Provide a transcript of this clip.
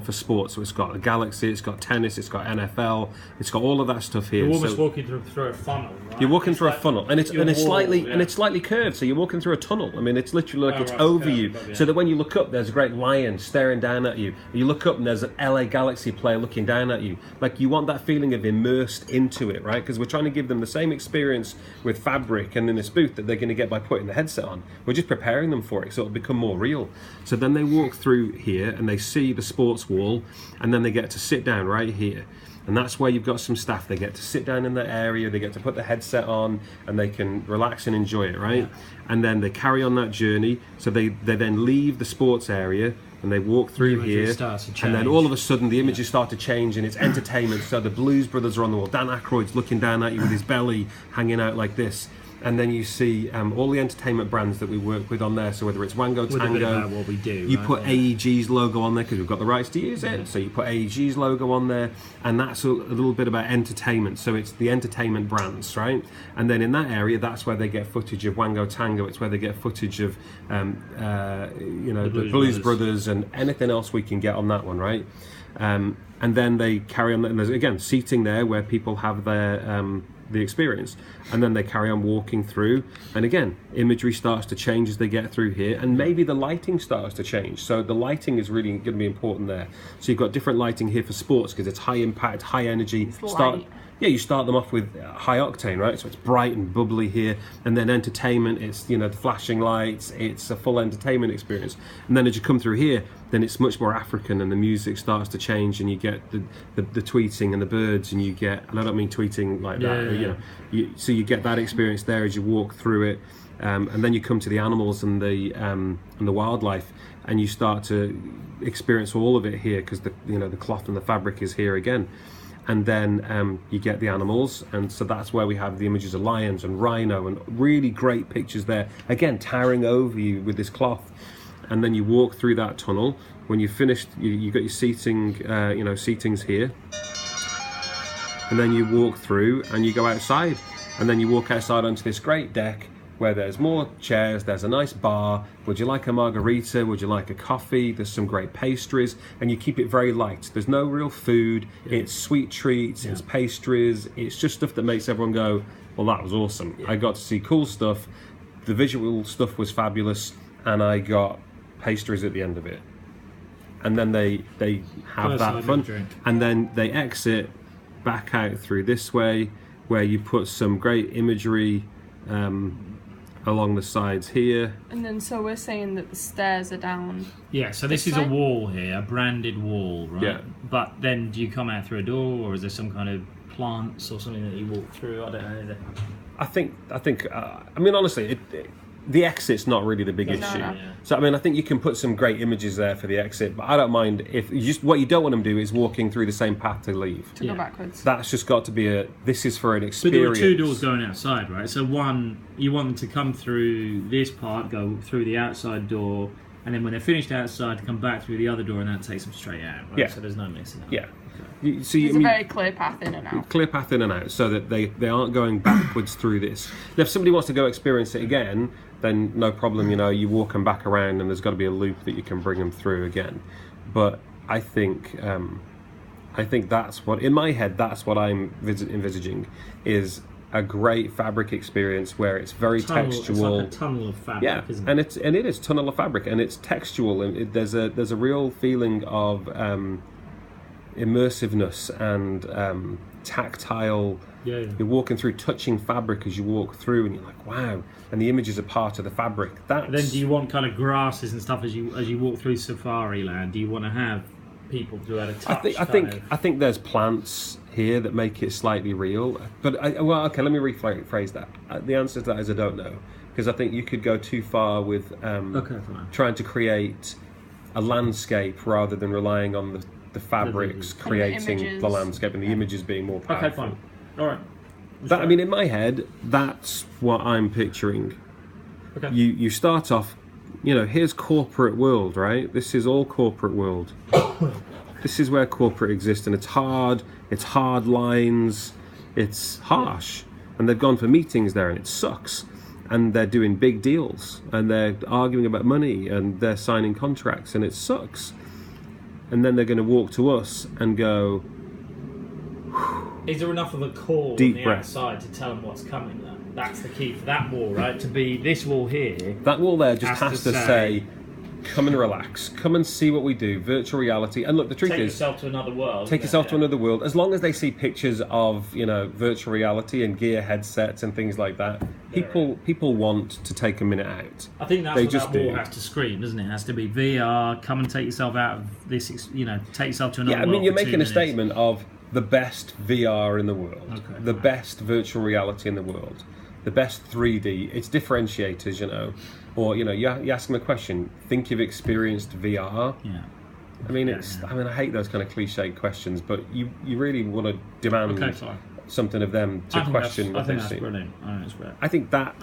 for sports. So it's got the Galaxy, it's got tennis, it's got NFL, it's got all of that stuff here. You're almost walking through a funnel, right? You're walking through a funnel, and it's slightly curved, so you're walking through a tunnel. I mean, it's literally like it's over you, so that when you look up, there's a great lion staring down at you. You look up, and there's an LA Galaxy player looking down at you. Like, you want that feeling of immersed into it, right? Because we're trying to give them the same experience with fabric and in this booth that they're going to get by putting the headset on. We're just preparing them for it, so it'll become more real. So then they walk through here, and they see the sports wall, and then they get to sit down right here. And that's where you've got some staff. They get to sit down in that area, they get to put the headset on, and they can relax and enjoy it, right? And then they carry on that journey. So they then leave the sports area, and they walk through here, and then all of a sudden the images start to change, and it's entertainment. So the Blues Brothers are on the wall. Dan Aykroyd's looking down at you with his belly hanging out like this. And then you see all the entertainment brands that we work with on there. So whether it's Wango Tango, a bit about what we do, you right? put AEG's logo on there because we've got the rights to use it. So you put AEG's logo on there, and that's a little bit about entertainment. So it's the entertainment brands, right? And then in that area, that's where they get footage of Wango Tango. It's where they get footage of the Blues Brothers and anything else we can get on that one, right? And then they carry on. And there's again seating there where people have their the experience, and then they carry on walking through, and again imagery starts to change as they get through here, and maybe the lighting starts to change. So the lighting is really going to be important there. So you've got different lighting here for sports because it's high impact, high energy. You start them off with high octane, right? So it's bright and bubbly here, and then entertainment, it's the flashing lights, it's a full entertainment experience. And then as you come through here, then it's much more African, and the music starts to change, and you get the tweeting and the birds, and you get, and I don't mean tweeting like that, so you get that experience there as you walk through it, and then you come to the animals and the wildlife, and you start to experience all of it here because the cloth and the fabric is here again. And then you get the animals, and so that's where we have the images of lions and rhino and really great pictures there, again towering over you with this cloth. And then you walk through that tunnel. When you've finished, you got your seating, seatings here, and then you walk through and you go outside, and then you walk outside onto this great deck where there's more chairs, there's a nice bar. Would you like a margarita? Would you like a coffee? There's some great pastries, and you keep it very light. There's no real food. It's sweet treats, it's pastries, it's just stuff that makes everyone go, well, that was awesome. I got to see cool stuff, the visual stuff was fabulous, and I got pastries at the end of it. And then they have that fun, and then they exit back out through this way, where you put some great imagery along the sides here. And then so we're saying that the stairs are down. Yeah, so this is a wall here, a branded wall, right? Yeah. But then do you come out through a door, or is there some kind of plants or something that you walk through? I don't know. I think honestly, the exit's not really the big issue. No. Yeah. So I think you can put some great images there for the exit, but I don't mind if what you don't want them to do is walking through the same path to leave. To go backwards. That's just got to be this is for an experience. But there are two doors going outside, right? So one, you want them to come through this part, go through the outside door, and then when they're finished outside, to come back through the other door, and that takes them straight out, right? Yeah. So there's no missing out. Yeah. There's a very clear path in and out. Clear path in and out, so that they aren't going backwards through this. Now, if somebody wants to go experience it again, then no problem. You walk them back around, and there's got to be a loop that you can bring them through again. But I think that's what, in my head, that's what I'm envisaging, is a great fabric experience where it's very textual. It's like a tunnel of fabric, isn't it? And it is tunnel of fabric, and it's textual, and there's a real feeling of immersiveness and tactile. You're walking through, touching fabric as you walk through, and you're like, wow, and the images are part of the fabric. Then do you want kind of grasses and stuff as you walk through Safari Land? Do you want to have people do out of touch? I think there's plants here that make it slightly real, but let me rephrase that. The answer to that is I don't know, because I think you could go too far with trying to create a landscape rather than relying on the fabrics creating the landscape and the images being more powerful. Okay, fine. All right. In my head, that's what I'm picturing. Okay. You start off, here's corporate world, right? This is all corporate world. This is where corporate exists, and it's hard lines, it's harsh. And they've gone for meetings there, and it sucks. And they're doing big deals, and they're arguing about money, and they're signing contracts, and it sucks. and then they're going to walk to us and go. Is there enough of a core Deep on the breath. outside to tell them what's coming though? That's the key for that wall, right? To be this wall here. That wall there just has to say, come and relax, come and see what we do, virtual reality. And look, the truth is, take yourself to another world. Take yourself to another world. As long as they see pictures of, virtual reality and gear headsets and things like that, people want to take a minute out. I think that's what that wall has to scream, doesn't it? It has to be VR. Come and take yourself out of this. Take yourself to another world. Yeah, I mean, you're making a statement of the best VR in the world, the best virtual reality in the world, the best 3D. It's differentiators, Or you ask them a question. Think you've experienced VR. Yeah. I mean, I hate those kind of cliche questions, but you really want to demand something of them to question what they've seen. Brilliant. I think that's brilliant. I think that.